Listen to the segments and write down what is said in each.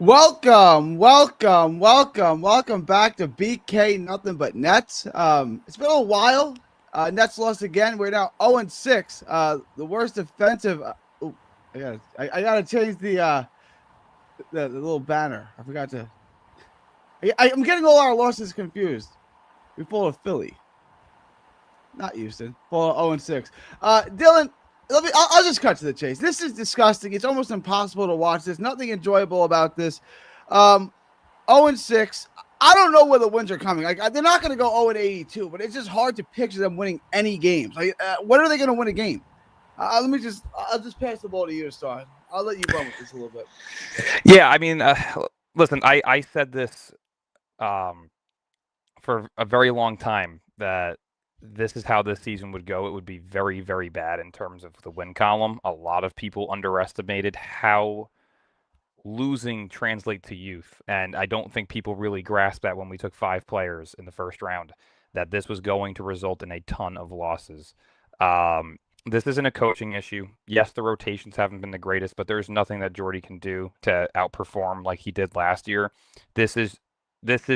Welcome back to BK Nothing But Nets. It's been a while. Nets lost again. We're now 0-6. The worst defensive. I gotta change the little banner. I forgot to. I'm getting all our losses confused. We fall to Philly, not Houston. Fall 0-6. Dylan, I'll just cut to the chase. This is disgusting. It's almost impossible to watch this. Nothing enjoyable about this. 0-6. I don't know where the wins are coming. Like they're not going to go 0-82, but it's just hard to picture them winning any games. Like, when are they going to win a game? I'll just pass the ball to you to start. I'll let you run with this a little bit. Yeah, I mean, listen, I said this for a very long time that this is how this season would go. It would be very, very bad in terms of the win column. A lot of people underestimated how losing translates to youth, and I don't think people really grasped that when we took 5 players in the first round, that this was going to result in a ton of losses. This isn't a coaching issue. Yes, the rotations haven't been the greatest, but there's nothing that Jordy can do to outperform like he did last year. This is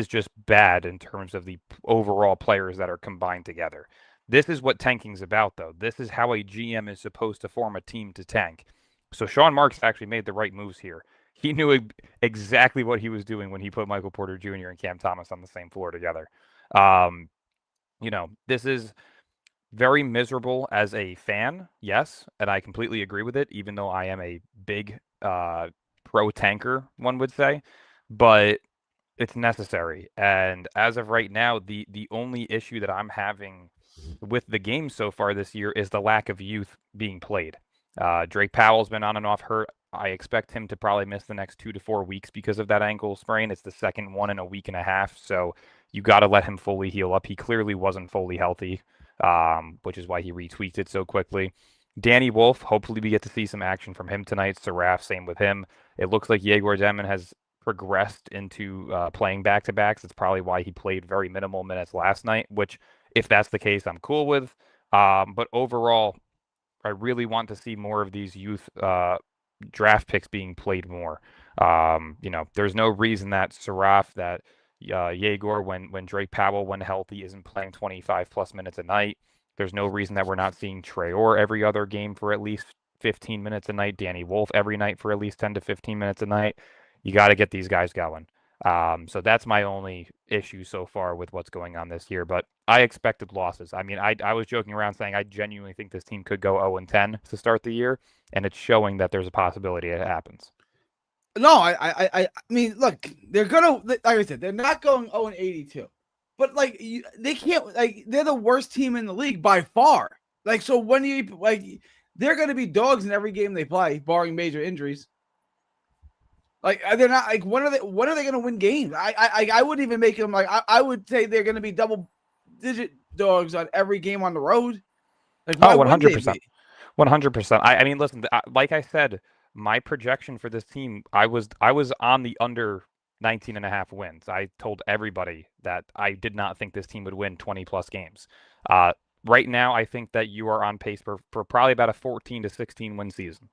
just bad in terms of the overall players that are combined together. This is what tanking's about, though. This is how a GM is supposed to form a team to tank. So Sean Marks actually made the right moves here. He knew exactly what he was doing when he put Michael Porter Jr. and Cam Thomas on the same floor together. This is very miserable as a fan, yes, and I completely agree with it, even though I am a big pro tanker, one would say, but it's necessary. And as of right now, the only issue that I'm having with the game so far this year is the lack of youth being played. Drake Powell's been on and off hurt. I expect him to probably miss the next 2 to 4 weeks because of that ankle sprain. It's the second one in a week and a half, so you got to let him fully heal up. He clearly wasn't fully healthy, which is why he retweaked it so quickly. Danny Wolf, hopefully we get to see some action from him tonight. Saraf, same with him. It looks like Yegor Zeman has progressed into playing back-to-backs. That's probably why he played very minimal minutes last night, which, if that's the case, I'm cool with. But overall, I really want to see more of these youth draft picks being played more. There's no reason that Saraf, that Yegor, when Drake Powell, when healthy, isn't playing 25 plus minutes a night. There's no reason that we're not seeing Traore every other game for at least 15 minutes a night, Danny Wolf every night for at least 10 to 15 minutes a night. You got to get these guys going. So that's my only issue so far with what's going on this year. But I expected losses. I mean, I was joking around saying I genuinely think this team could go 0-10 to start the year, and it's showing that there's a possibility it happens. No, I mean, look, they're gonna, like I said, they're not going 0-82, but like they can't, like they're the worst team in the league by far. Like, so when you like, they're gonna be dogs in every game they play, barring major injuries. Like they're not like when are they going to win games? I wouldn't even make them like I would say they're going to be double digit dogs on every game on the road. Like why 100%. 100%. I mean, listen, like I said, my projection for this team, I was on the under 19 and a half wins. I told everybody that I did not think this team would win 20 plus games. Right now, I think that you are on pace for probably about a 14 to 16 win season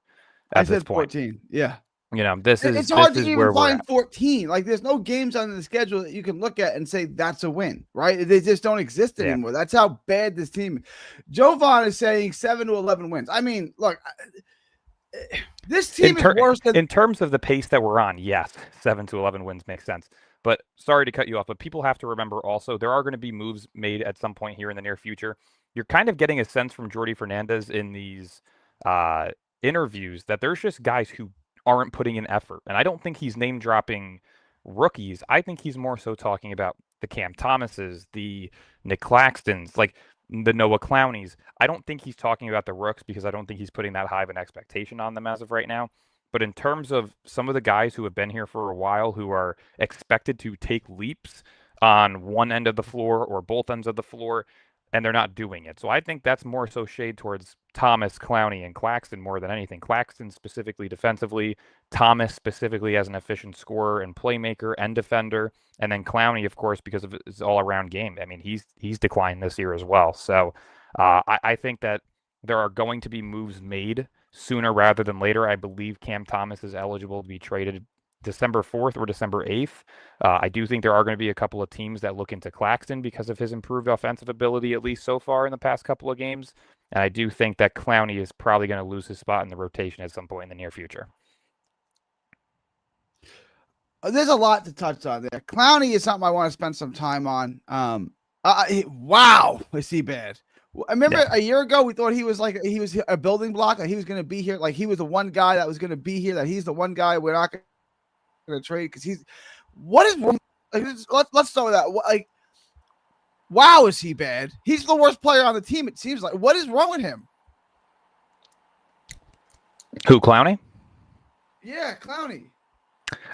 I at this said point. 14. Yeah. It's hard to is even where we're find at. 14. Like there's no games on the schedule that you can look at and say that's a win, right? They just don't exist Yeah. anymore. That's how bad this team is. Jovan is saying 7 to 11 wins. I mean, look, this team is worse than in terms of the pace that we're on. Yes, 7 to 11 wins makes sense. But sorry to cut you off, but people have to remember also there are going to be moves made at some point here in the near future. You're kind of getting a sense from Jordi Fernandez in these interviews that there's just guys who aren't putting in effort. And I don't think he's name dropping rookies. I think he's more so talking about the Cam Thomases, the Nick Claxtons, like the Noah Clowneys. I don't think he's talking about the rooks because I don't think he's putting that high of an expectation on them as of right now. But in terms of some of the guys who have been here for a while who are expected to take leaps on one end of the floor or both ends of the floor, and they're not doing it. So I think that's more so shade towards Thomas, Clowney, and Claxton more than anything. Claxton specifically defensively, Thomas specifically as an efficient scorer and playmaker and defender, and then Clowney, of course, because of his all-around game. I mean, he's declined this year as well. So I think that there are going to be moves made sooner rather than later. I believe Cam Thomas is eligible to be traded December 4th or December 8th. I do think there are going to be a couple of teams that look into Claxton because of his improved offensive ability, at least so far in the past couple of games. And I do think that Clowney is probably going to lose his spot in the rotation at some point in the near future. There's a lot to touch on there. Clowney is something I want to spend some time on. Wow, is he bad? I remember a year ago we thought he was a building block, like he was going to be here, like he was the one guy that was going to be here, that he's the one guy we're not going to trade because he's. What is wrong? Like, let's start with that. Like, wow, is he bad? He's the worst player on the team. It seems like. What is wrong with him? Who, Clowney? Yeah, Clowney.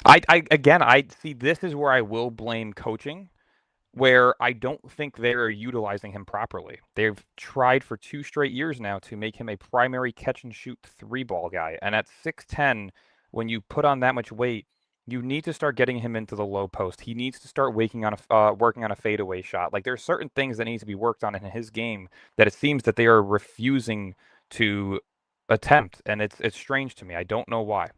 I see. This is where I will blame coaching, where I don't think they're utilizing him properly. They've tried for 2 straight years now to make him a primary catch and shoot 3-ball guy, and at 6'10", when you put on that much weight, you need to start getting him into the low post. He needs to start working on a fadeaway shot. Like, there's certain things that need to be worked on in his game that it seems that they are refusing to attempt, and it's strange to me. I don't know why.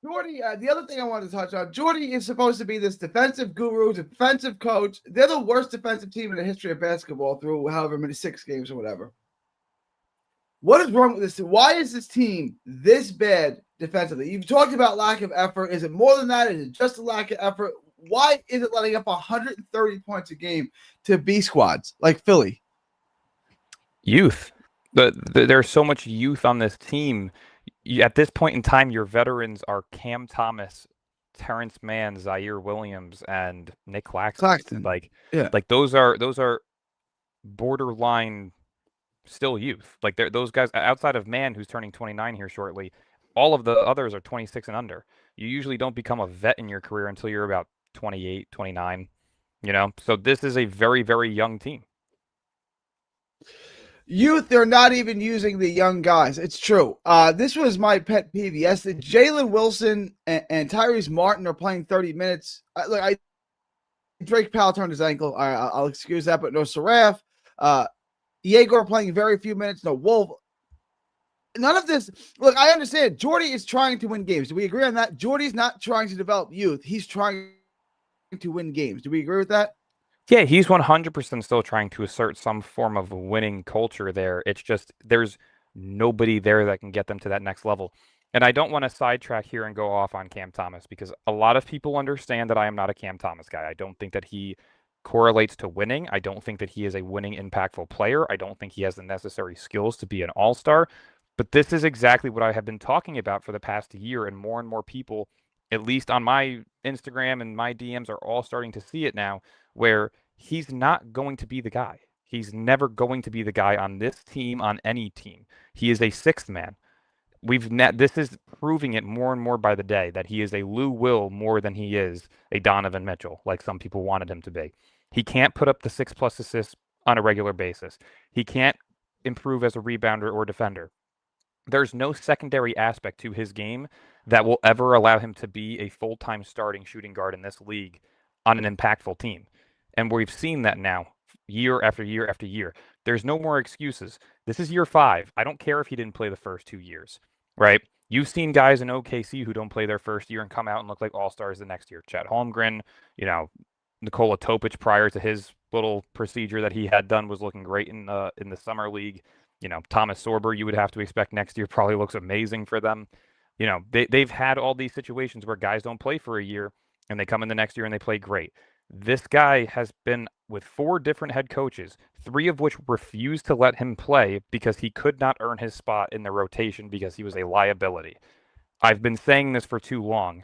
Jordy, the other thing I wanted to touch on, Jordy is supposed to be this defensive guru, defensive coach. They're the worst defensive team in the history of basketball through however many 6 games or whatever. What is wrong with this? Why is this team this bad defensively? You've talked about lack of effort. Is it more than that? Is it just a lack of effort? Why is it letting up 130 points a game to B squads like Philly? Youth. There's so much youth on this team. At this point in time, your veterans are Cam Thomas, Terrence Mann, Zaire Williams, and Nick Claxton. Like those are borderline still youth. Like those guys outside of Mann, who's turning 29 here shortly. All of the others are 26 and under. You usually don't become a vet in your career until you're about 28, 29. So this is a very, very young team. Youth, they're not even using the young guys. It's true. This was my pet peeve. Yes, Jalen Wilson and Tyrese Martin are playing 30 minutes. Drake Powell turned his ankle. I'll excuse that, but no Saraf. Yegor playing very few minutes. No Wolf. None of this. Look, I understand. Jordy is trying to win games. Do we agree on that? Jordy's not trying to develop youth. He's trying to win games. Do we agree with that? Yeah, he's 100% still trying to assert some form of winning culture there. It's just there's nobody there that can get them to that next level. And I don't want to sidetrack here and go off on Cam Thomas because a lot of people understand that I am not a Cam Thomas guy. I don't think that he correlates to winning. I don't think that he is a winning, impactful player. I don't think he has the necessary skills to be an all-star. But this is exactly what I have been talking about for the past year, and more people, at least on my Instagram and my DMs, are all starting to see it now, where he's not going to be the guy. He's never going to be the guy on this team, on any team. He is a 6th man. This is proving it more and more by the day that he is a Lou Will more than he is a Donovan Mitchell, like some people wanted him to be. He can't put up the 6+ assists on a regular basis. He can't improve as a rebounder or defender. There's no secondary aspect to his game that will ever allow him to be a full-time starting shooting guard in this league on an impactful team. And we've seen that now, year after year after year. There's no more excuses. This is year 5. I don't care if he didn't play the first 2 years, right? You've seen guys in OKC who don't play their first year and come out and look like all-stars the next year. Chet Holmgren, Nikola Topic prior to his little procedure that he had done was looking great in the summer league. Thomas Sorber, you would have to expect next year probably looks amazing for them. They've had all these situations where guys don't play for a year and they come in the next year and they play great. This guy has been with 4 different head coaches, 3 of which refused to let him play because he could not earn his spot in the rotation because he was a liability. I've been saying this for too long,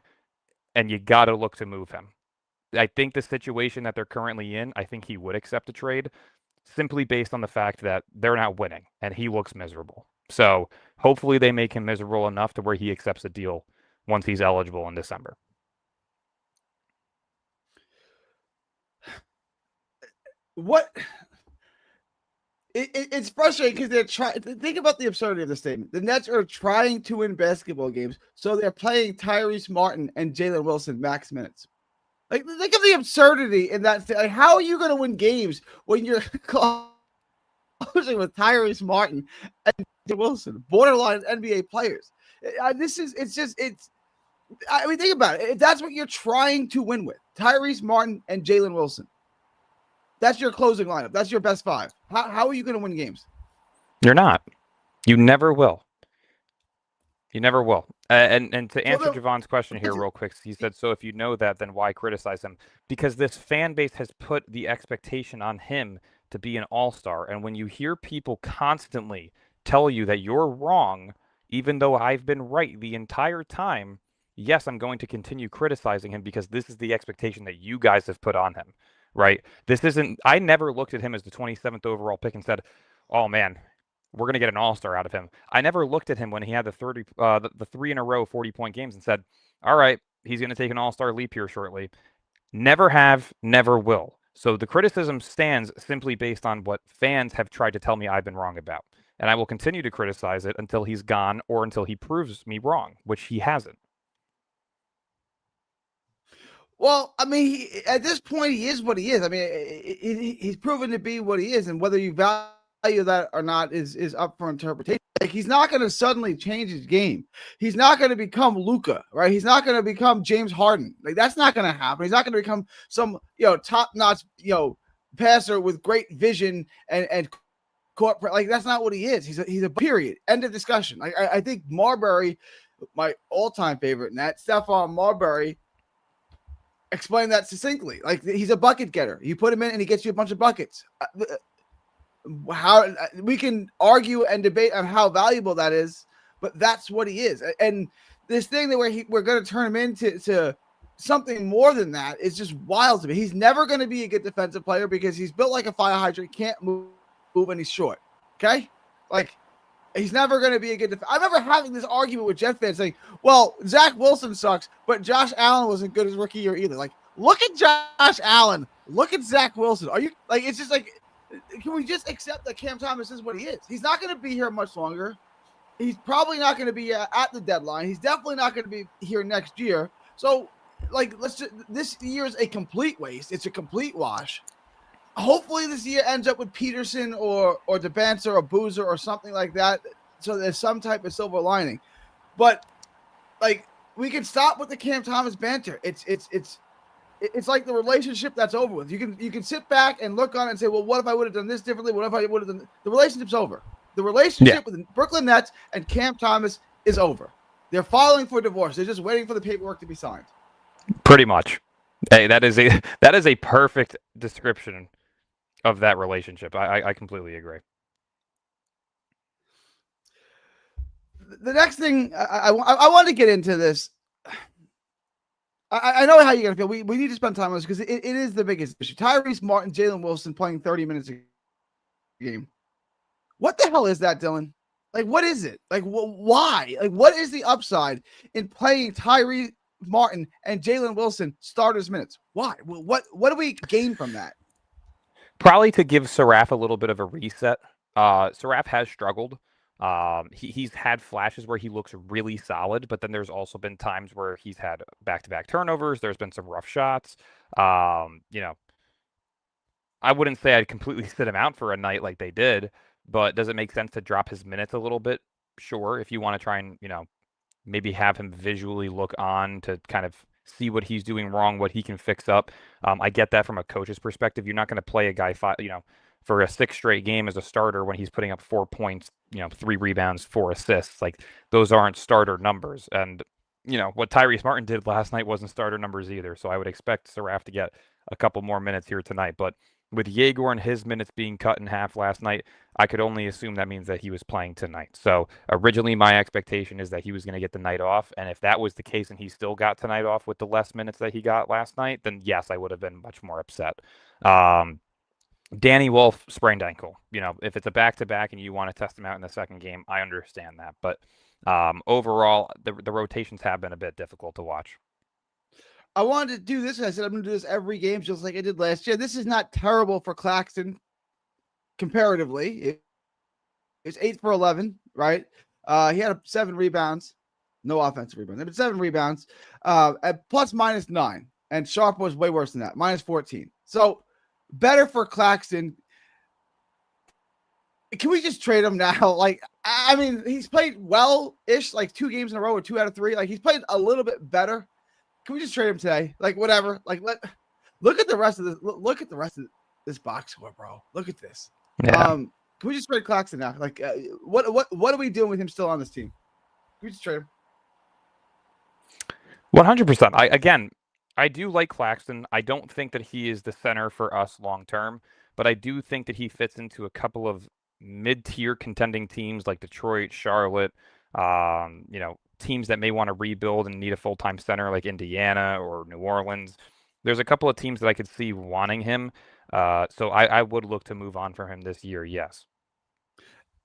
and you got to look to move him. I think the situation that they're currently in, I think he would accept a trade simply based on the fact that they're not winning, and he looks miserable. So hopefully they make him miserable enough to where he accepts a deal once he's eligible in December. It's frustrating because they're trying. Think about the absurdity of the statement. The Nets are trying to win basketball games, so they're playing Tyrese Martin and Jalen Wilson max minutes. Like, think of the absurdity in that. Like, how are you going to win games when you're closing with Tyrese Martin and Wilson, borderline NBA players. I mean, think about it. If that's what you're trying to win with, Tyrese Martin and Jalen Wilson, that's your closing lineup. That's your best five. How are you going to win games? You're not. You never will. You never will. And to answer Javon's question here real quick, he said, so if you know that, then why criticize him? Because this fan base has put the expectation on him to be an all-star. And when you hear people constantly tell you that you're wrong, even though I've been right the entire time, yes, I'm going to continue criticizing him because this is the expectation that you guys have put on him, right? I never looked at him as the 27th overall pick and said, oh man, we're going to get an all-star out of him. I never looked at him when he had the 3 in a row 40-point games and said, all right, he's going to take an all-star leap here shortly. Never have, never will. So the criticism stands simply based on what fans have tried to tell me I've been wrong about. And I will continue to criticize it until he's gone or until he proves me wrong, which he hasn't. Well, I mean, at this point, he is what he is. I mean, he's proven to be what he is, and whether you value that or not is up for interpretation. Like, he's not going to suddenly change his game. He's not going to become Luka, right? He's not going to become James Harden. Like, that's not going to happen. He's not going to become some top-notch passer with great vision and court. Like, that's not what he is. He's a period. End of discussion. I think Marbury, my all-time favorite, and that Stephon Marbury, explain that succinctly. Like, he's a bucket getter. You put him in and he gets you a bunch of buckets. How we can argue and debate on how valuable that is, but that's what he is. And this thing that we're going to turn him into something more than that is just wild to me. He's never going to be a good defensive player because he's built like a fire hydrant, can't move and he's short. Okay? Like, he's never going to be a good I remember having this argument with Jet fans saying, well, Zach Wilson sucks, but Josh Allen wasn't good as rookie year either. Like, look at Josh Allen. Look at Zach Wilson. Are you like, it's just like, can we just accept that Cam Thomas is what he is? He's not going to be here much longer. He's probably not going to be at the deadline. He's definitely not going to be here next year. So, like, this year is a complete waste. It's a complete wash. Hopefully this year ends up with Peterson or DeBancer or Boozer or something like that, so there's some type of silver lining. But, like, we can stop with the Cam Thomas banter. It's like the relationship that's over with. You can sit back and look on it and say, well, what if I would have done this differently? What if I would have done? The relationship's over. The relationship with the Brooklyn Nets and Cam Thomas is over. They're filing for divorce. They're just waiting for the paperwork to be signed. Pretty much. Hey, that is a perfect description of that relationship. I completely agree. The next thing I want to get into this. I know how you're going to feel. We need to spend time on this because it is the biggest issue. Tyrese Martin, Jalen Wilson playing 30 minutes a game. What the hell is that, Dylan? Like, what is it? Like, why? Like, what is the upside in playing Tyrese Martin and Jalen Wilson starters minutes? Why? What do we gain from that? Probably to give Saraf a little bit of a reset. Saraf has struggled. He's had flashes where he looks really solid, but then there's also been times where he's had back-to-back turnovers. There's been some rough shots. I wouldn't say I'd completely sit him out for a night like they did, but does it make sense to drop his minutes a little bit? Sure, if you want to try and, maybe have him visually look on to kind of see what he's doing wrong, what he can fix up. I get that from a coach's perspective. You're not going to play a guy, for a 6th straight game as a starter when he's putting up 4 points, 3 rebounds, 4 assists. Like, those aren't starter numbers. And, what Tyrese Martin did last night wasn't starter numbers either. So I would expect Saraf to get a couple more minutes here tonight. But with Yegor and his minutes being cut in half last night, I could only assume that means that he was playing tonight. So originally my expectation is that he was going to get the night off. And if that was the case and he still got tonight off with the less minutes that he got last night, then yes, I would have been much more upset. Danny Wolf sprained ankle. If it's a back-to-back and you want to test him out in the second game, I understand that. But overall, the rotations have been a bit difficult to watch. I wanted to do this. I said I'm going to do this every game, just like I did last year. This is not terrible for Claxton comparatively. It's 8 for 11, right? He had 7 rebounds, no offensive rebounds, but 7 rebounds, at plus -9, and Sharp was way worse than that, -14. So better for Claxton. Can we just trade him now? Like, I mean, he's played well-ish, like 2 games in a row or 2 out of 3. Like, he's played a little bit better. Can we just trade him today? Like, whatever. Like, look at the rest of this. Look at the rest of this box score, bro. Look at this. Yeah. Can we just trade Claxton now? Like, what are we doing with him still on this team? Can we just trade him? 100%. I do like Claxton. I don't think that he is the center for us long term, but I do think that he fits into a couple of mid-tier contending teams like Detroit, Charlotte, teams that may want to rebuild and need a full-time center like Indiana or New Orleans. There's a couple of teams that I could see wanting him. So I would look to move on from him this year, yes.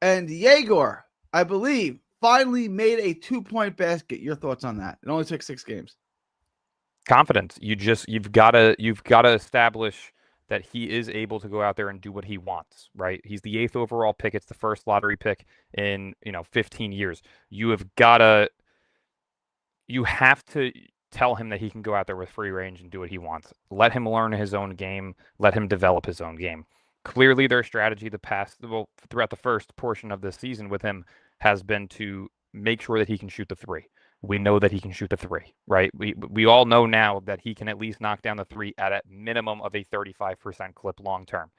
And Yegor, I believe, finally made a 2-point basket. Your thoughts on that? It only took 6 games. Confidence. You've got to establish that he is able to go out there and do what he wants, right? He's the 8th overall pick. It's the first lottery pick in 15 years. You have to tell him that he can go out there with free range and do what he wants. Let him learn his own game. Let him develop his own game. Clearly, their strategy throughout the first portion of this season with him has been to make sure that he can shoot the 3. We know that he can shoot the 3, right? We all know now that he can at least knock down the 3 at a minimum of a 35% clip long term.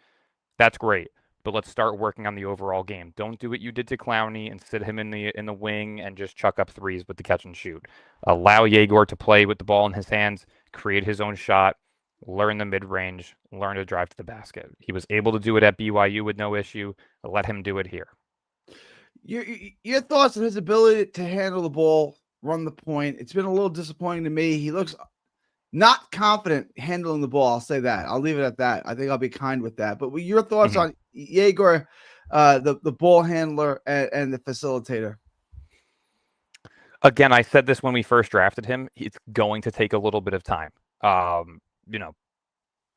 That's great, but let's start working on the overall game. Don't do what you did to Clowney and sit him in the wing and just chuck up 3s with the catch and shoot. Allow Yegor to play with the ball in his hands, create his own shot, learn the mid-range, learn to drive to the basket. He was able to do it at BYU with no issue. Let him do it here. Your thoughts on his ability to handle the ball, run the point? It's been a little disappointing to me. He looks not confident handling the ball. I'll say that. I'll leave it at that. I think I'll be kind with that. But your thoughts on Yegor, the ball handler and the facilitator? Again, I said this when we first drafted him. It's going to take a little bit of time.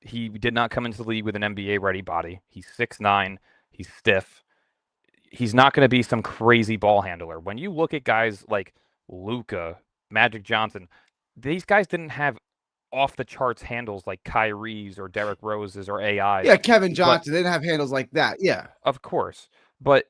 He did not come into the league with an NBA-ready body. He's 6'9". He's stiff. He's not going to be some crazy ball handler. When you look at guys like Luka, Magic Johnson, these guys didn't have off-the-charts handles like Kyrie's or Derrick Rose's or AI's. Yeah, Kevin Johnson didn't have handles like that. Yeah. Of course. But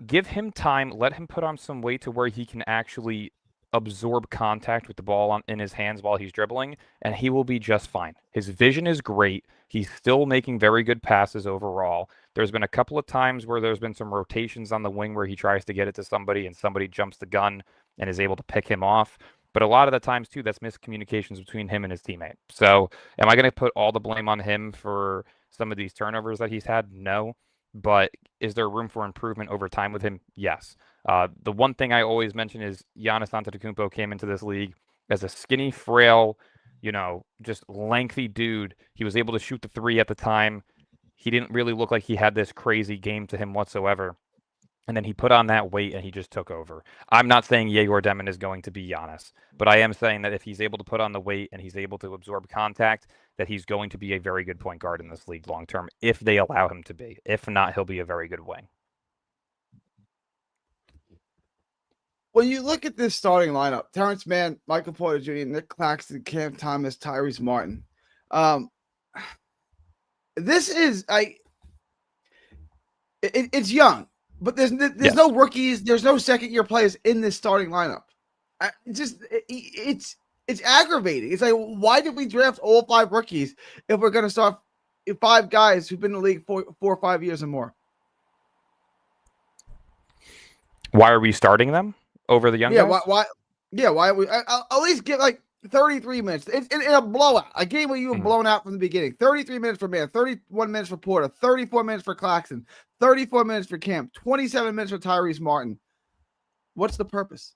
give him time. Let him put on some weight to where he can actually absorb contact with the ball in his hands while he's dribbling, and he will be just fine. His vision is great. He's still making very good passes overall. There's been a couple of times where there's been some rotations on the wing where he tries to get it to somebody and somebody jumps the gun and is able to pick him off. But a lot of the times, too, that's miscommunications between him and his teammate. So am I going to put all the blame on him for some of these turnovers that he's had? No. But is there room for improvement over time with him? Yes. The one thing I always mention is Giannis Antetokounmpo came into this league as a skinny, frail, just lengthy dude. He was able to shoot the 3 at the time. He didn't really look like he had this crazy game to him whatsoever. And then he put on that weight and he just took over. I'm not saying Yegor Demin is going to be Giannis, but I am saying that if he's able to put on the weight and he's able to absorb contact, that he's going to be a very good point guard in this league long term if they allow him to be. If not, he'll be a very good wing. When you look at this starting lineup, Terrence Mann, Michael Porter Jr., Nick Claxton, Cam Thomas, Tyrese Martin. This is it's young, but there's no rookies, there's no second-year players in this starting lineup. It's aggravating. It's like, why did we draft all 5 rookies if we're going to start 5 guys who've been in the league 4 or 5 years or more? Why are we starting them over the young guys? Why? Yeah, why? At least get like 33 minutes. It's in a blowout, a game where you were blown out from the beginning. 33 minutes for Mann, 31 minutes for Porter, 34 minutes for Claxton, 34 minutes for Cam, 27 minutes for Tyrese Martin. What's the purpose?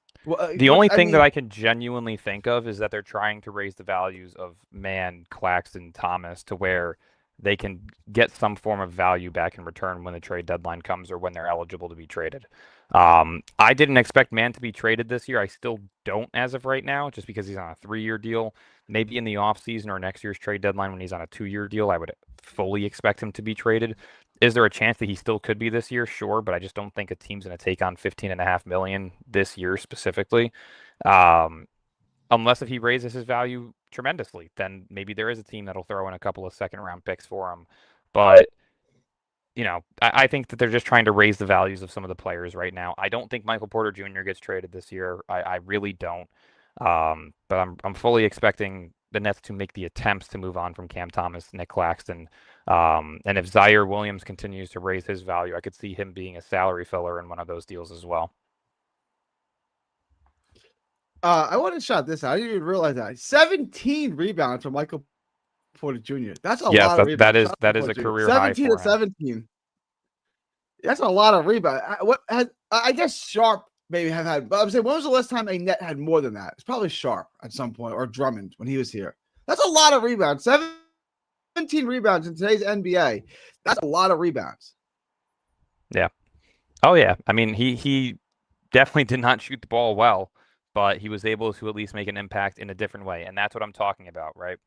The only thing that I can genuinely think of is that they're trying to raise the values of Mann, Claxton, Thomas to where they can get some form of value back in return when the trade deadline comes or when they're eligible to be traded. I didn't expect Mann to be traded this year. I still don't as of right now, just because he's on a 3-year deal. Maybe in the offseason or next year's trade deadline when he's on a 2-year deal, I would fully expect him to be traded. Is there a chance that he still could be this year? Sure, but I just don't think a team's going to take on $15.5 million this year specifically. Unless if he raises his value tremendously, then maybe there is a team that'll throw in a couple of second-round picks for him. But I think that they're just trying to raise the values of some of the players right now. I don't think Michael Porter Jr. gets traded this year. I really don't. But I'm fully expecting the Nets to make the attempts to move on from Cam Thomas, Nick Claxton, and if Zaire Williams continues to raise his value, I could see him being a salary filler in one of those deals as well. I want to shout this out. I didn't even realize that 17 rebounds from Michael Porter Jr. That's a lot of rebounds. That is a career high. 17 to 17. That's a lot of rebounds. I guess Sharp maybe have had, but I'm saying, when was the last time a Net had more than that? It's probably Sharp at some point, or Drummond when he was here. That's a lot of rebounds. 17 rebounds in today's NBA. That's a lot of rebounds. Yeah. Oh yeah. I mean, he definitely did not shoot the ball well, but he was able to at least make an impact in a different way, and that's what I'm talking about, right?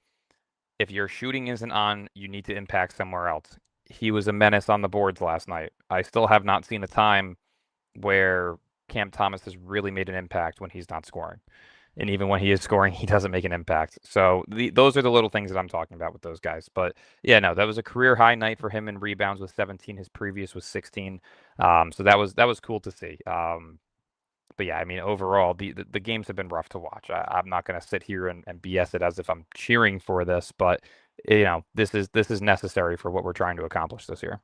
If your shooting isn't on, you need to impact somewhere else. He was a menace on the boards last night. I still have not seen a time where Cam Thomas has really made an impact when he's not scoring. And even when he is scoring, he doesn't make an impact. So those are the little things that I'm talking about with those guys. But yeah, no, that was a career high night for him in rebounds with 17. His previous was 16. So that was cool to see. But yeah, I mean, overall, the games have been rough to watch. I'm not going to sit here and BS it as if I'm cheering for this, but this is necessary for what we're trying to accomplish this year.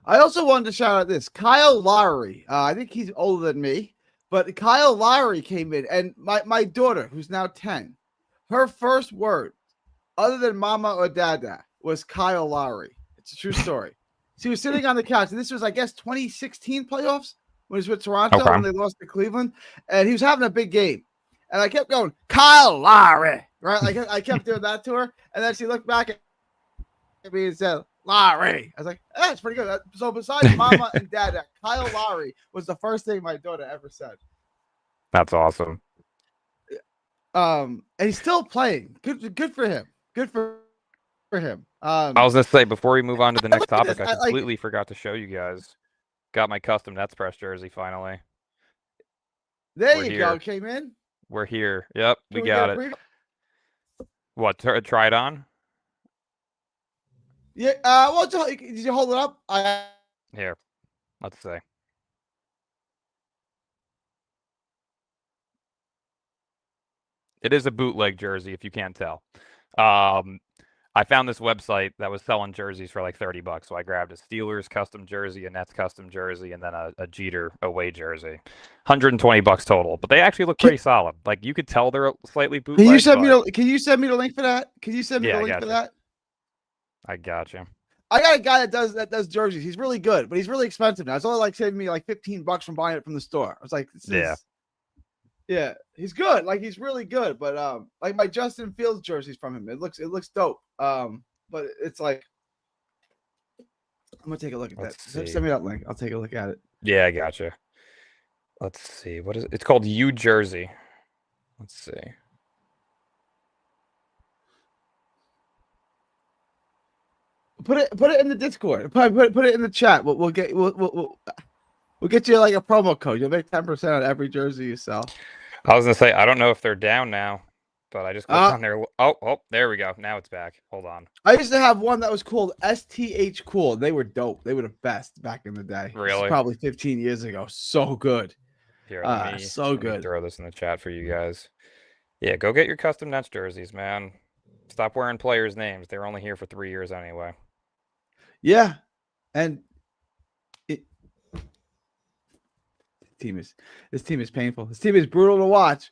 I also wanted to shout out this Kyle Lowry. I think he's older than me, but Kyle Lowry came in, and my daughter, who's now 10, her first word, other than mama or dada, was Kyle Lowry. It's a true story. She was sitting on the couch, and this was, I guess, 2016 playoffs when he was with Toronto when they lost to Cleveland, and he was having a big game. And I kept going, Kyle Lowry, right? Like I kept doing that to her, and then she looked back at me and said, Lowry. I was like, that's pretty good. So besides mama and dada, Kyle Lowry was the first thing my daughter ever said. That's awesome. And he's still playing. Good for him. Good for him. I was gonna say, before we move on to the next topic, I completely forgot to show you guys. Got my custom Nets press jersey finally. There you go. Came in. We're here. Yep, we got it. What? Try it on? Yeah. Well, did you hold it up? Here. Let's see. It is a bootleg jersey, if you can't tell. I found this website that was selling jerseys for like $30, so I grabbed a Steelers custom jersey, a Nets custom jersey, and then a Jeter away jersey. $120 total, but they actually look pretty solid. Like, you could tell they're slightly bootleg. Can you send me the link for that? Can you send me the link for that? I got you. I got a guy that does jerseys. He's really good, but he's really expensive now. It's only like saving me like $15 from buying it from the store. I was like, yeah, he's good. Like, he's really good. But like my Justin Fields jerseys from him, it looks dope. But it's like, I'm gonna take a look at that. Send me that link. I'll take a look at it. Yeah, I gotcha. Let's see. What is it? It's called U Jersey. Let's see. Put it in the Discord. Put it in the chat. We'll get you like a promo code. You'll make 10% on every jersey you sell. I was gonna say, I don't know if they're down now, but I just clicked on their. Oh, there we go. Now it's back. Hold on. I used to have one that was called STH Cool. They were dope. They were the best back in the day. Really? Probably 15 years ago. So good. Here, let me throw this in the chat for you guys. Yeah, go get your custom Nets jerseys, man. Stop wearing players' names. They're only here for 3 years anyway. Yeah, and this team is painful. This team is brutal to watch.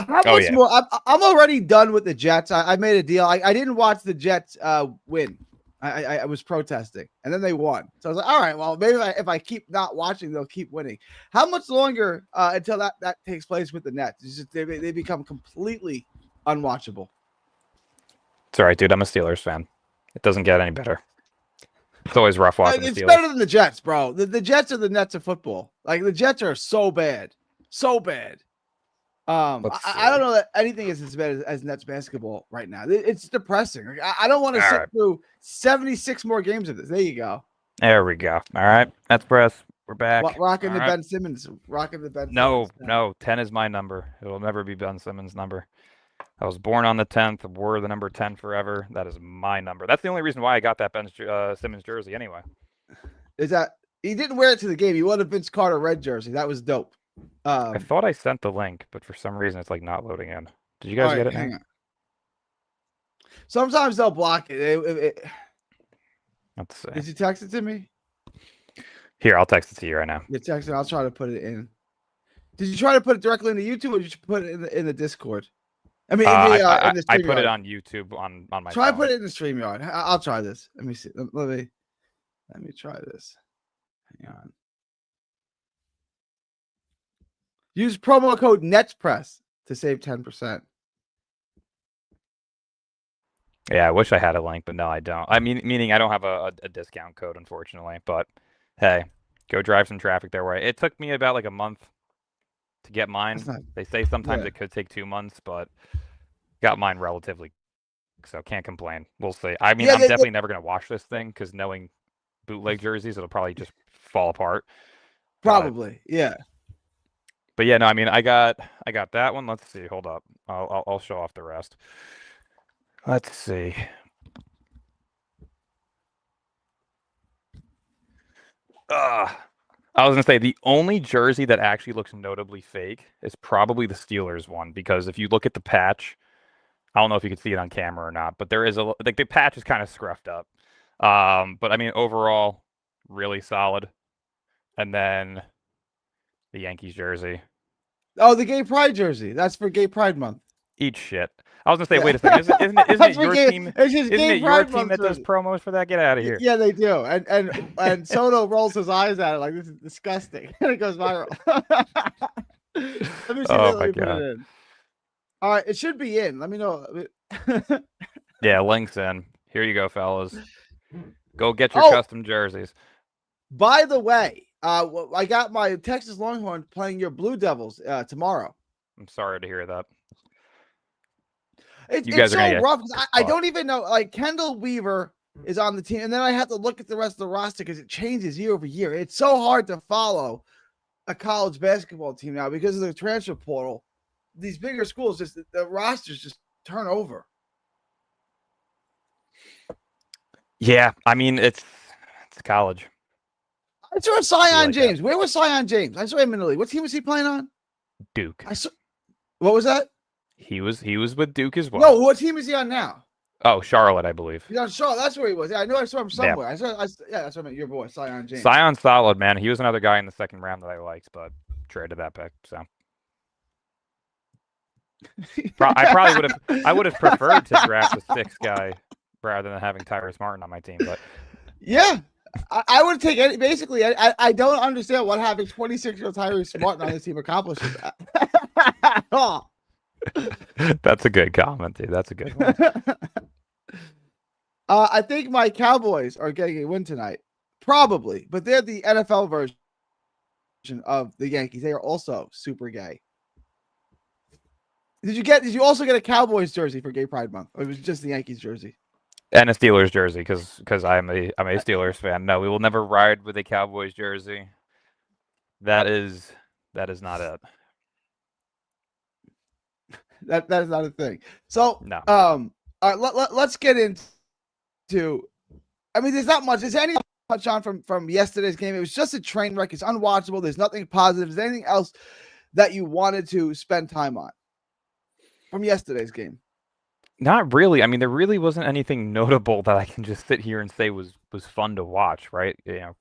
More? I'm already done with the Jets. I made a deal. I didn't watch the Jets win. I was protesting, and then they won. So I was like, all right, well, maybe if I keep not watching, they'll keep winning. How much longer until that takes place with the Nets? It's just, they become completely unwatchable. It's all right, dude. I'm a Steelers fan. It doesn't get any better. It's always rough watching the Steelers. It's better than the Jets, bro. The Jets are the Nets of football. Like, the Jets are so bad. So bad. I don't know that anything is as bad as Nets basketball right now. It's depressing. Like, I don't want to sit through 76 more games of this. There you go. There we go. All right. That's press. We're back. Rocking the Ben Simmons. Rocking the Ben Simmons. No. 10 is my number. It will never be Ben Simmons' number. I was born on the 10th. Wore the number 10 forever. That is my number. That's the only reason why I got that Ben Simmons jersey anyway. Is that he didn't wear it to the game? He wore the Vince Carter red jersey. That was dope. I thought I sent the link, but for some reason it's like not loading in. Did you guys get it? Hang on. Sometimes they'll block it. Let's see. Did you text it to me? Here, I'll text it to you right now. You text it. I'll try to put it in. Did you try to put it directly into YouTube, or did you put it in the Discord? I mean, in the I put it on YouTube on my. Try phone. to put it in the StreamYard. I'll try this. Let me see. Let me try this. Hang on. Use promo code NETSPRESS to save 10%. Yeah, I wish I had a link, but no, I don't. I mean, meaning I don't have a discount code, unfortunately. But hey, go drive some traffic their way. It took me about like a month to get mine. They say sometimes it could take 2 months, but got mine relatively, so can't complain. We'll see. I mean, I'm definitely never gonna watch this thing because knowing bootleg jerseys, it'll probably just fall apart. Probably, yeah. But yeah, no, I mean, I got that one. Let's see. Hold up. I'll show off the rest. Let's see. I was gonna say the only jersey that actually looks notably fake is probably the Steelers one, because if you look at the patch, I don't know if you can see it on camera or not, but there is like the patch is kind of scruffed up. But I mean, overall, really solid. And then the Yankees jersey. Oh, the Gay Pride jersey. That's for Gay Pride Month. Eat shit. I was gonna say, wait a second. Isn't it your team? Isn't it your team that does promos for that? Get out of here. Yeah, they do. And Soto rolls his eyes at it like, this is disgusting. And it goes viral. Let me see. Oh my God. Put it in. All right, it should be in. Let me know. Yeah, links in. Here you go, fellas. Go get your custom jerseys. By the way, I got my Texas Longhorns playing your Blue Devils tomorrow. I'm sorry to hear that. It's so rough. I don't even know. Like, Kendall Weaver is on the team, and then I have to look at the rest of the roster because it changes year over year. It's so hard to follow a college basketball team now because of the transfer portal. These bigger schools, just the rosters just turn over. Yeah, I mean it's college. I saw Sion James. Where was Sion James? I saw him in the league. What team was he playing on? Duke. What was that? He was with Duke as well. No, what team is he on now? Oh, Charlotte, I believe. He's on Charlotte. That's where he was. Yeah, I know I saw him somewhere. Yeah, that's what I meant. Your boy, Sion James. Sion's solid, man. He was another guy in the second round that I liked, but traded that pick. So I would have preferred to draft a 6th guy rather than having Tyrese Martin on my team. But yeah, I would take it. Basically, I don't understand what having 26-year-old Tyrese Martin on this team accomplishes at all. That's a good comment, dude. That's a good one. I think my Cowboys are getting a win tonight. Probably, but they're the NFL version of the Yankees. They are also super gay. Did you also get a Cowboys jersey for Gay Pride Month, or it was just the Yankees jersey? And a Steelers jersey, because I'm a Steelers fan. No, we will never ride with a Cowboys jersey. That is not it. That is not a thing. So no. All right, let's get into. I mean, there's not much. Is there any touch on from yesterday's game? It was just a train wreck. It's unwatchable. There's nothing positive. Is there anything else that you wanted to spend time on from yesterday's game? Not really. I mean, there really wasn't anything notable that I can just sit here and say was fun to watch, right? You know,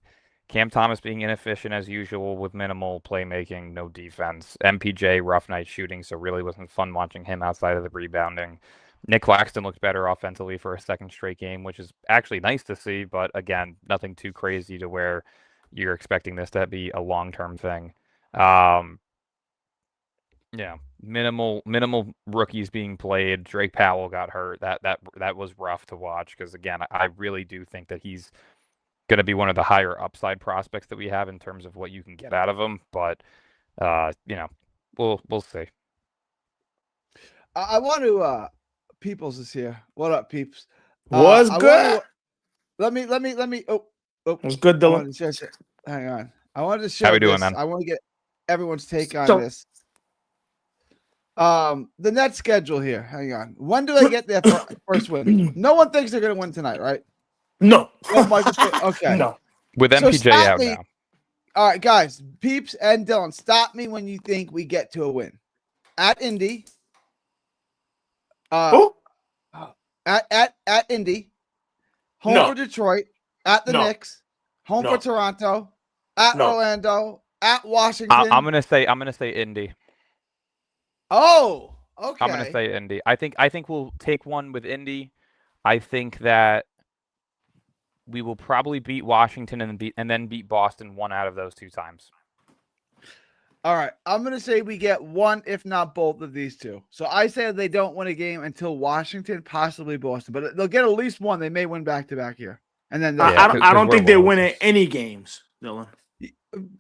Cam Thomas being inefficient as usual with minimal playmaking, no defense. MPJ, rough night shooting, so really wasn't fun watching him outside of the rebounding. Nick Claxton looked better offensively for a second straight game, which is actually nice to see, but again, nothing too crazy to where you're expecting this to be a long-term thing. Yeah, minimal rookies being played. Drake Powell got hurt. That was rough to watch because again, I really do think that he's going to be one of the higher upside prospects that we have in terms of what you can get out of him. But you know, we'll see. I want to. Peoples is here. What up, Peeps? What's good? Let me. Oh, what's good, Dylan? Hang on. I wanted to show. How we doing, man? I want to get everyone's take on this. The Nets schedule here. Hang on. When do they get their first win? No one thinks they're going to win tonight, right? No. No, Michael. Okay. No. With So MPJ stop out me. now. All right, guys, Peeps and Dylan, stop me when you think we get to a win. At Indy. Who? At Indy. Home No. for Detroit. At the No. Knicks. Home No. for Toronto. At No. Orlando. At Washington. I'm gonna say Indy. Oh, okay. I'm gonna say Indy. I think we'll take one with Indy. I think that we will probably beat Washington and then beat Boston one out of those 2 times. All right. I'm going to say we get one, if not both of these two. So I say they don't win a game until Washington, possibly Boston. But they'll get at least one. They may win back-to-back here. And then I don't think they're we're winning losers. any games, Dylan.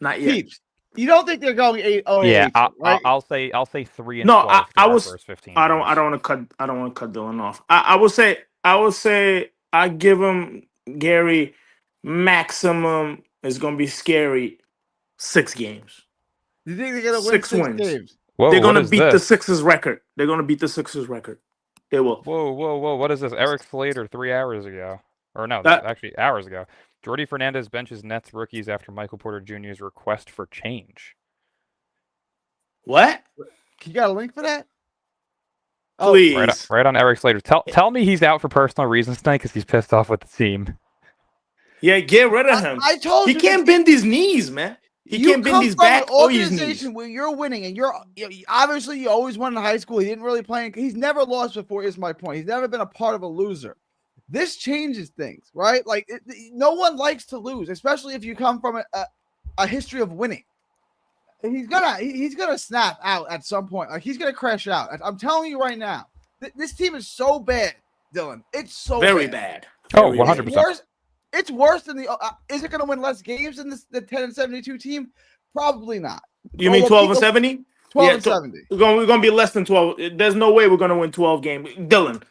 Not yet. Peeps, you don't think they're going 8-0? Yeah, right? I'll say 3-12. No, for I our was. first 15 I don't games. want to cut Dylan off. I would say I give him Gary maximum is gonna be scary 6 games. You think they're going to win 6 6 wins. games? Whoa, They're what gonna is beat this? the Sixers record. They're gonna beat the Sixers record. They will. Whoa! What is this? Eric Slater 3 hours ago, or no, actually hours ago. Jordy Fernandez benches Nets rookies after Michael Porter Jr.'s request for change. What? You got a link for that? Please. Right on Eric Slater. Tell me he's out for personal reasons tonight because he's pissed off with the team. Yeah, get rid of him. I told He you. can't bend his knees, man. He can't bend his back or his knees. Organization where you're winning and you're obviously you always won in high school. He didn't really play. He's never lost before. Is my point. He's never been a part of a loser. This changes things, right? Like no one likes to lose, especially if you come from a history of winning. He's gonna snap out at some point. Like he's gonna crash out. I'm telling you right now. This team is so bad, Dylan. It's so very bad. Oh, Very 100%. bad. It's worse than the. Is it going to win less games than the 10-72 team? Probably not. You mean 12 and 70? 12 Yeah, and 70. We're gonna be less than 12. There's no way we're gonna win 12 games. Dylan,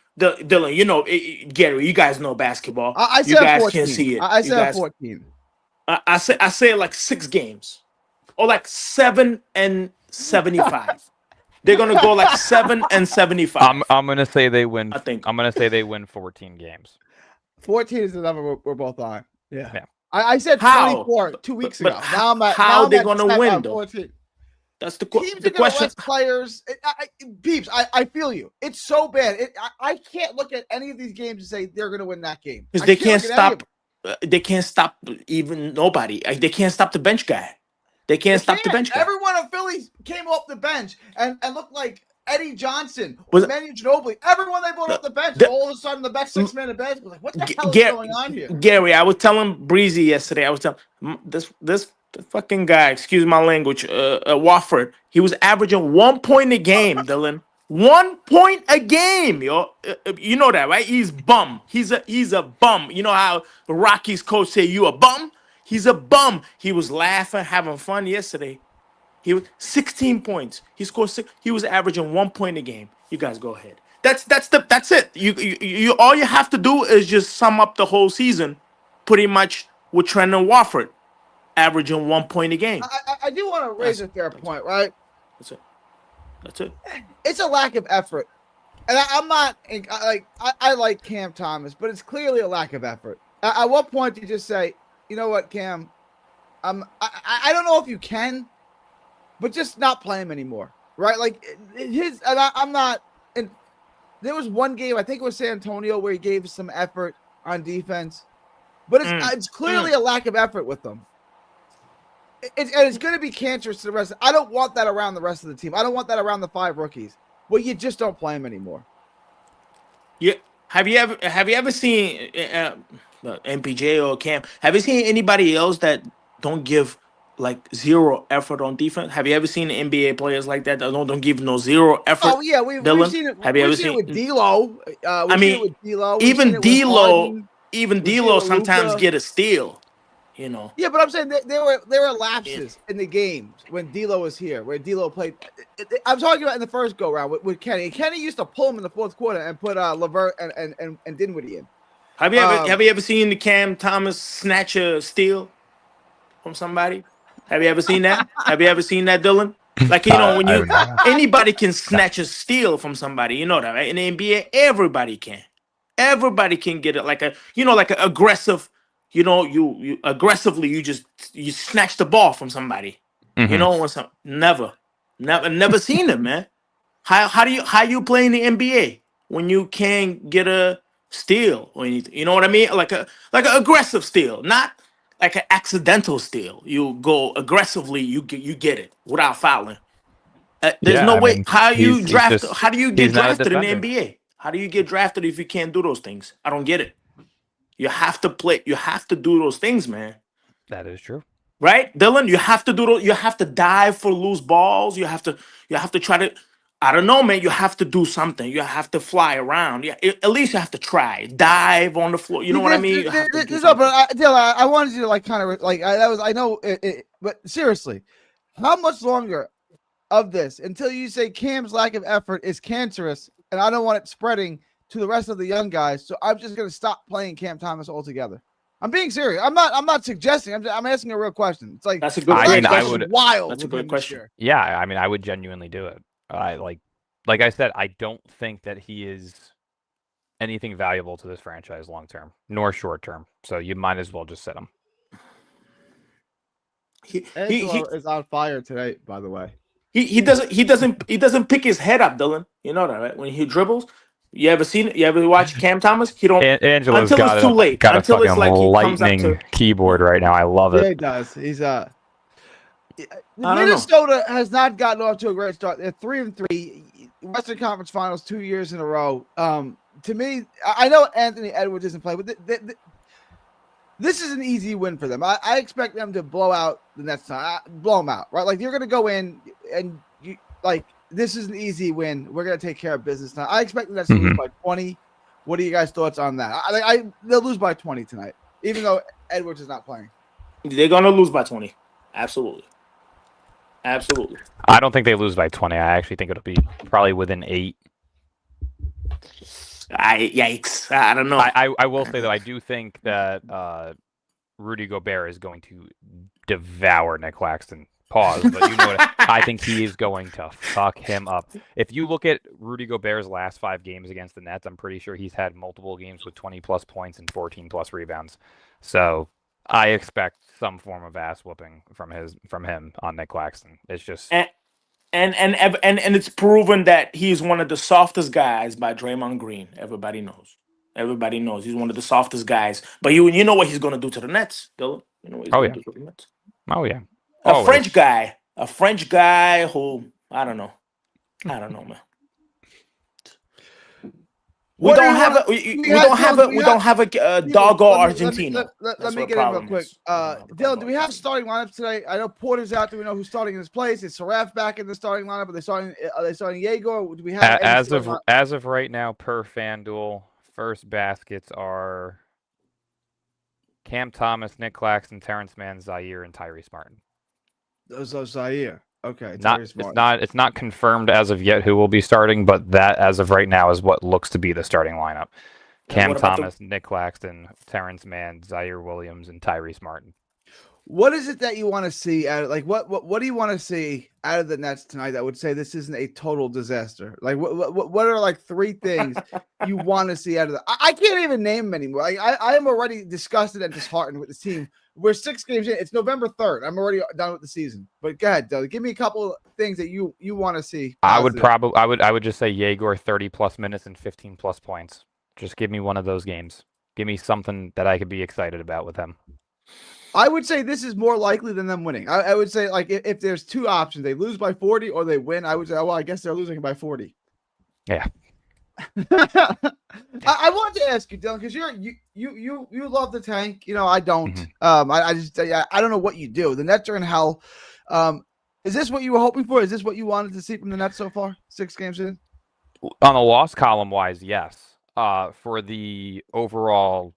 you know, Gary, you guys know basketball. I you said guys 14. can see it. I You said guys- 14. I say like 6 games, or like 7 and 75. They're gonna go like 7 and 75. I'm gonna say they win. I think. I'm gonna say they win 14 games. 14 is the number we're both on. Yeah. Yeah. I said How? 24 2 weeks But ago. Now I'm at how now I'm they at gonna 10, win, though? 14. That's the Teams are the gonna question. rest players. Peeps, I feel you. It's so bad. I can't look at any of these games and say they're gonna win that game. Because I they can't look at any of stop. They can't stop even nobody. They can't stop the bench guy. They can't stop the can't. bench guy. Everyone in Philly came off the bench and looked like Eddie Johnson, Was- Manu Ginobili. Everyone they brought off the bench, the- all of a sudden the best 6-man bench was like, what the G- hell is Gar- going on here? Gary, I was telling Breezy yesterday. I was telling this fucking guy. Excuse my language. Wofford. He was averaging 1 point a game. Dylan, 1 point a game. Yo, you know that, right? He's bum. He's a bum. You know how the Rockies coach say you a bum? He's a bum. He was laughing, having fun yesterday. He was 16 points. He scored 6. He was averaging 1 point a game. You guys go ahead. That's it. You all you have to do is just sum up the whole season, pretty much with Trendon Wofford, averaging 1 point a game. I do want to raise a fair point, right? That's it. It's a lack of effort. And I'm not like I like Cam Thomas, but it's clearly a lack of effort. At what point do you just say, you know what, Cam? I don't know if you can, but just not play him anymore, right? Like I'm not. And there was one game, I think it was San Antonio, where he gave some effort on defense, but it's clearly a lack of effort with them. And it's going to be cancerous to the rest. I don't want that around the rest of the team. I don't want that around the 5 rookies. Well, you just don't play them anymore. Yeah. Have you ever seen MPJ or Cam? Have you seen anybody else that don't give like zero effort on defense? Have you ever seen NBA players like that don't give no zero effort? Oh yeah, we've seen it. Have you ever seen it seen with D'Lo? I mean, with D'Lo. even D'Lo, Harden. even We've seen it D'Lo with sometimes Luka. get a steal. You know. Yeah, but I'm saying there were lapses in the games when D'Lo was here, where D'Lo played. I'm talking about in the first go round with Kenny. Kenny used to pull him in the fourth quarter and put Levert and Dinwiddie in. Have you ever seen the Cam Thomas snatch a steal from somebody? Have you ever seen that? Have you ever seen that, Dylan? Like, you know, when I you have no idea. anybody can snatch a steal from somebody, you know that, right? In the NBA, everybody can. Everybody can get it like a, you know, like an aggressive, you know, you aggressively you snatch the ball from somebody. You Mhm. know, when some never seen it, man. How you play in the NBA when you can't get a steal or anything? You know what I mean? Like an aggressive steal, not like an accidental steal. You go aggressively, you get it without fouling. There's Yeah, no I way. mean, How do you he's get not a drafted in the defender. NBA? How do you get drafted if you can't do those things? I don't get it. You have to play. You have to do those things, man. That is true. Right, Dylan? You have to do those. You have to dive for loose balls. You have to. You have to try to. I don't know, man. You have to do something. You have to fly around. Yeah, at least you have to try. Dive on the floor. You know what I mean? You have to do No, but something. Dylan, I wanted you to like kind of like that was I know but seriously, how much longer of this until you say Cam's lack of effort is cancerous, and I don't want it spreading to the rest of the young guys. So I'm just gonna stop playing Cam Thomas altogether. I'm being serious. I'm not suggesting. I'm asking a real question. It's like That's a good. I great mean, I question. would. wild That's a with great him this question. year. Yeah, I mean, I would genuinely do it. I like I said, I don't think that he is anything valuable to this franchise long term, nor short term. So you might as well just sit him. Angelo is on fire today, by the way. He doesn't pick his head up, Dylan. You know that, right? When he dribbles, you ever seen it? You ever watch Cam Thomas? He don't Angelo's until it's too late. got a Until fucking it's like he comes up lightning to. keyboard right now. I love Yeah, it. he does. He's I don't know. Minnesota has not gotten off to a great start. They're 3-3, Western Conference Finals 2 years in a row. To me, I know Anthony Edwards doesn't play, but this is an easy win for them. I expect them to blow out the Nets. Blow them out, right? Like you're going to go in and you like this is an easy win. We're going to take care of business now. I expect the Nets to lose by 20. What are you guys' thoughts on that? They'll lose by 20 tonight, even though Edwards is not playing. They're gonna lose by 20. Absolutely. Absolutely. I don't think they lose by 20. I actually think it'll be probably within 8. Yikes. I don't know. I will say though, I do think that Rudy Gobert is going to devour Nick Claxton. Pause, but you know what? I think he is going to fuck him up. If you look at Rudy Gobert's last 5 games against the Nets, I'm pretty sure he's had multiple games with 20 plus points and 14 plus rebounds. So I expect some form of ass whooping from him on Nick Claxton. It's just and it's proven that he's one of the softest guys by Draymond Green. Everybody knows. Everybody knows he's one of the softest guys. But you know what he's gonna do to the Nets, Dylan? You know what he's gonna do to the Nets? Oh yeah. A French guy who I don't know, man. We don't have a doggo Argentina. Let me get in real quick. Dylan, do we have starting lineups today? I know Porter's out. Do we know who's starting in his place? Is Saraf back in the starting lineup? Are they starting Yegor? Do we have as of right now per FanDuel, first baskets are Cam Thomas, Nick Claxton, Terrence Mann, Zaire, and Tyrese Martin. Those are Zaire. Okay. It's not confirmed as of yet who will be starting, but that as of right now is what looks to be the starting lineup. Cam Thomas, Nick Claxton, Terrence Mann, Zaire Williams, and Tyrese Martin. What is it that you want to see out of what do you want to see out of the Nets tonight that would say this isn't a total disaster? Like what are like 3 things you want to see out of that? I can't even name them anymore. I am already disgusted and disheartened with this team. We're 6 games in. It's November 3rd. I'm already done with the season. But go ahead, Doug. Give me a couple of things that you want to see. I would just say Yegor 30 plus minutes and 15 plus points. Just give me one of those games. Give me something that I could be excited about with him. I would say this is more likely than them winning. I would say, like, if there's 2 options, they lose by 40 or they win, I would say, well, I guess they're losing by 40. Yeah. I wanted to ask you, Dylan, because you love the tank. You know, I don't. Mm-hmm. I don't know what you do. The Nets are in hell. Is this what you were hoping for? Is this what you wanted to see from the Nets so far? 6 games in? On the loss column wise, yes. For the overall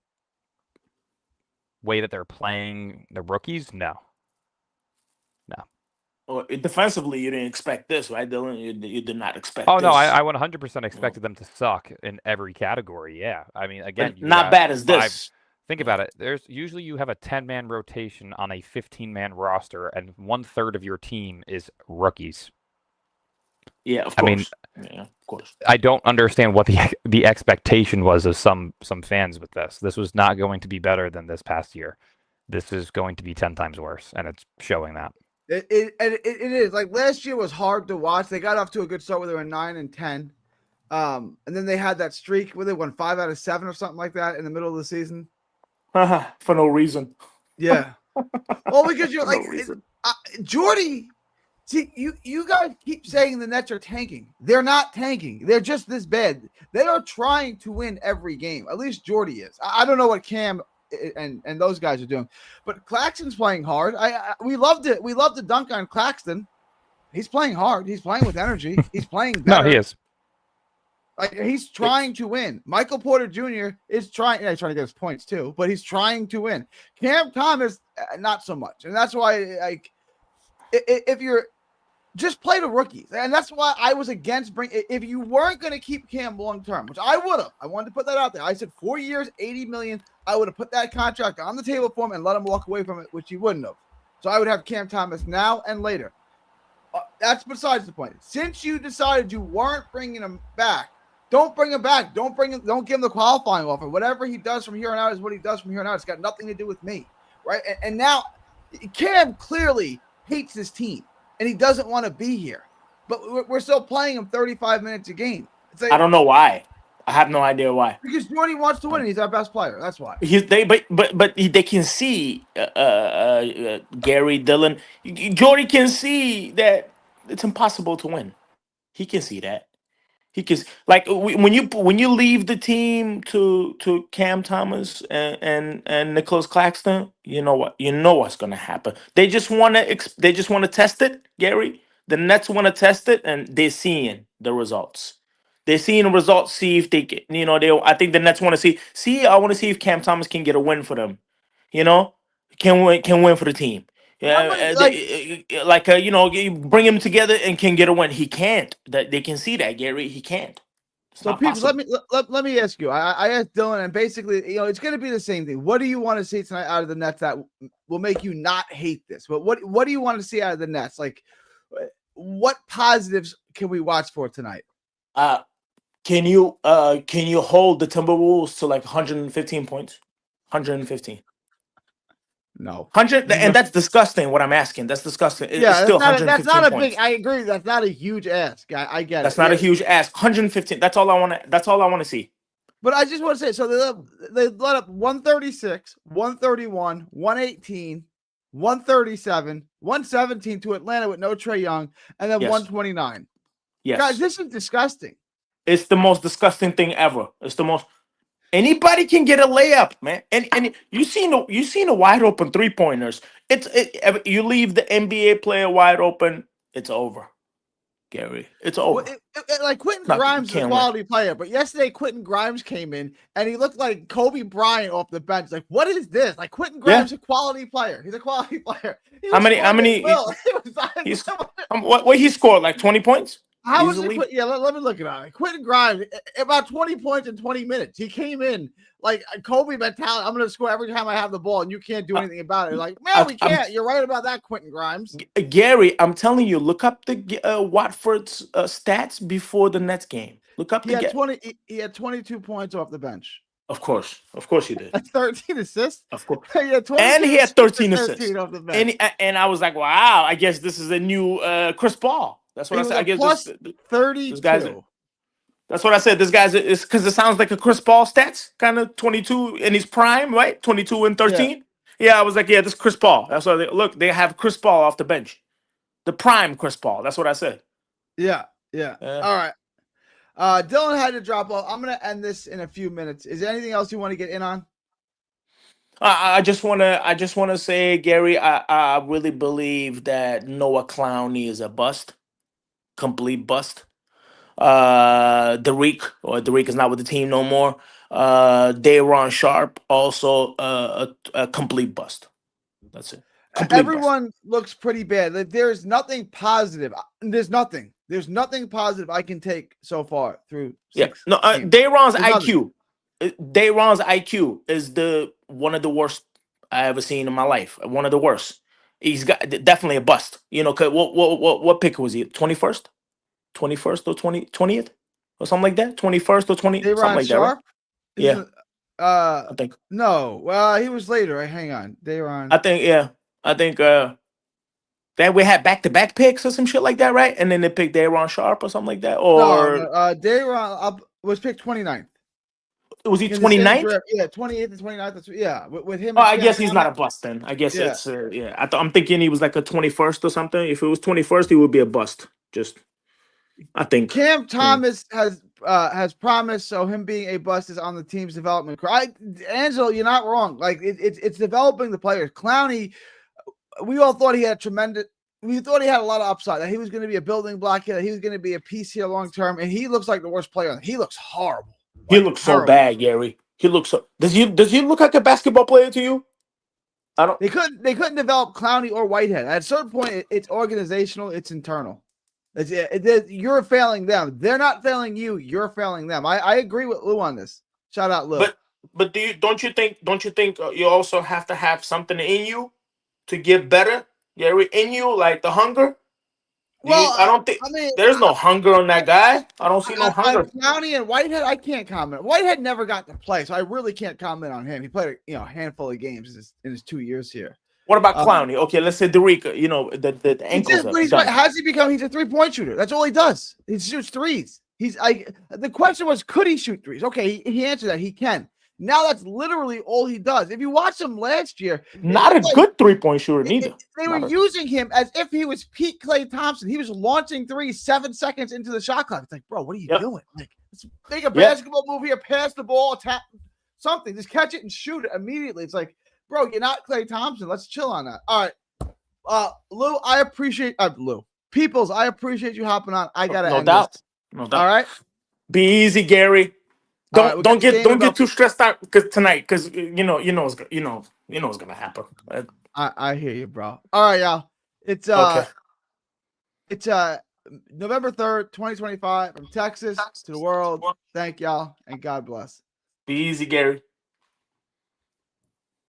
way that they're playing the rookies, no. Well, defensively, you didn't expect this, right, Dylan? You did not expect. Oh this. no, I 100% expected them to suck in every category. Yeah, I mean, again, not bad as this. Think about it. There's usually you have a 10-man rotation on a 15-man roster, and 1/3 of your team is rookies. Yeah, of I mean, course. Yeah, of course. I don't understand what the expectation was of some fans with this. This was not going to be better than this past year. This is going to be 10 times worse, and it's showing that. It is. Like last year was hard to watch. They got off to a good start where they were 9-10. And then they had that streak where they won 5 out of 7 or something like that in the middle of the season. For no reason. Yeah. Well, because you're For no like reason. Jordy. See, you guys keep saying the Nets are tanking. They're not tanking. They're just this bad. They are trying to win every game. At least Jordy is. I don't know what Cam and those guys are doing, but Claxton's playing hard. We loved it. We love to dunk on Claxton. He's playing hard. He's playing with energy. He's playing better. No, he is. Like he's trying to win. Michael Porter Jr. is trying. Yeah, he's trying to get his points too, but he's trying to win. Cam Thomas, not so much, and that's why, like, if you're just play the rookies, and that's why I was against bring. If you weren't going to keep Cam long term, which I would have, I wanted to put that out there. I said 4 years, $80 million. I would have put that contract on the table for him and let him walk away from it, which he wouldn't have. So I would have Cam Thomas now and later. That's besides the point. Since you decided you weren't bringing him back. Don't bring him back. Don't give him the qualifying offer. Whatever he does from here on out is what he does from here on out. It's got nothing to do with me, right? And now Cam clearly hates his team, and he doesn't want to be here. But we're still playing him 35 minutes a game. It's like, I don't know why. I have no idea why. Because Jordy wants to win, and he's our best player. That's why. They can see Gary Dillon. Jordy can see that it's impossible to win. He can see that. He can, like, when you leave the team to Cam Thomas and Nicholas Claxton, you know what's gonna happen. They just want to test it, Gary. The Nets want to test it, and they're seeing the results. They're seeing the results. See if they get, I think the Nets want to see. I want to see if Cam Thomas can get a win for them. Can win for the team. Yeah, you bring him together and can get a win. He can't. That they can see that, Gary. He can't. So, people, let me ask you. I asked Dylan, and basically, it's going to be the same thing. What do you want to see tonight out of the Nets that will make you not hate this? But what do you want to see out of the Nets? Like, what positives can we watch for tonight? Can you hold the Timberwolves to like 115 points? 115. No. 100, and that's disgusting. What I'm asking, that's disgusting. It's still 115 that's not a points. big. I agree. That's not a huge ask. I get That's it. not a huge ask. 115. That's all I want to see. But I just want to say, so they let up 136, 131, 118, 137, 117 to Atlanta with no Trae Young, and then 129. Yes. Guys, this is disgusting. It's the most disgusting thing ever. It's the most. Anybody can get a layup, man. And you seen the wide open 3-pointers. You leave the NBA player wide open, it's over, Gary. It's over. Well, like Quentin Grimes is a quality player, but yesterday Quentin Grimes came in and he looked like Kobe Bryant off the bench. Like, what is this? Like, Quentin Grimes is a quality player. He's a quality player. How many? What he scored? Like 20 points? How was it? Yeah, let me look it up. Quentin Grimes, about 20 points in 20 minutes. He came in like Kobe mentality. I'm going to score every time I have the ball, and you can't do anything about it. Like, man, we can't. You're right about that, Quentin Grimes. Gary, I'm telling you, look up the Watford's stats before the Nets game. Look up. He had 22 points off the bench. Of course he did. 13 assists. Of course, he had and he had 13 assists. Off the bench. And I was like, wow, I guess this is a new Chris Paul. That's what I said. I guess plus 32. That's what I said. This guy's is because it sounds like a Chris Paul stats, kind of 22 in his prime, right? 22 and 13. Yeah, I was like, yeah, this is Chris Paul. That's what they have Chris Paul off the bench, the prime Chris Paul. That's what I said. Yeah. All right. Dylan had to drop off. I'm gonna end this in a few minutes. Is there anything else you want to get in on? I just wanna say, Gary, I really believe that Noah Clowney is a bust. Complete bust. Derek is not with the team no more. Day'Ron Sharpe also a complete bust. That's it. Everyone looks pretty bad. There's nothing positive. There's nothing positive I can take so far through. Day'Ron's IQ. Dayron's IQ is one of the worst I ever seen in my life. One of the worst. He's got definitely a bust. You know, 'cause what pick was he? 21st, 21st or 20th or something like that. 21st or 20 something Dayron like that. Right? Sharp? Yeah, Isn't- Uh, I think. no. Well, he was later. Right? Hang on. Dayron. I think. Yeah, I think. That we had back-to-back picks or some shit like that, right? And then they picked Dayron Sharp or something like that. Or No, Dayron was picked 29th. was he In the same 29th? draft. Yeah, 28th and 29th. Yeah, with him. Oh, and I guess Cam he's not a Thomas. bust then. I guess Yeah. it's yeah. I'm thinking he was like a 21st or something. If it was 21st, he would be a bust. Just I think. Cam Thomas has promised, so him being a bust is on the team's development. Angelo, you're not wrong. Like it's developing the players. Clowney, we all thought he had tremendous. We thought he had a lot of upside. That he was going to be a building block here. That he was going to be a piece here long term. And he looks like the worst player. He looks horrible. He looks so terrible. bad, Gary. He looks so. Does he look like a basketball player to you? I don't. They couldn't develop Clowney or Whitehead. At a certain point, it's organizational. It's internal. You're failing them. They're not failing you. You're failing them. I agree with Lou on this. Shout out Lou. But don't you think you also have to have something in you to get better, Gary? In you, like the hunger. I don't think there's no hunger on that guy. I don't see no hunger. Clowney and Whitehead, I can't comment. Whitehead never got to play, so I really can't comment on him. He played a handful of games in his 2 years here. What about Clowney? Okay, let's say Derica. You know the ankles. How's he become? He's a 3-point shooter. That's all he does. He shoots threes. The question was, could he shoot threes? Okay, he answered that. He can. Now that's literally all he does. If you watch him last year, not a good 3-point shooter neither. They were using him as if he was Pete Klay Thompson. He was launching threes 7 seconds into the shot clock. It's like, bro, what are you doing? Like, let's make a basketball move here, pass the ball, tap something, just catch it and shoot it immediately. It's like, bro, you're not Klay Thompson. Let's chill on that. All right, Lou, I appreciate Lou Peoples. I appreciate you hopping on. I gotta end this. No doubt. All right, be easy, Gary. Don't get too stressed out because you know what's gonna happen. I hear you, bro. All right, y'all. It's November 3rd, 2025, from Texas to the world. Thank y'all and God bless. Be easy, Gary.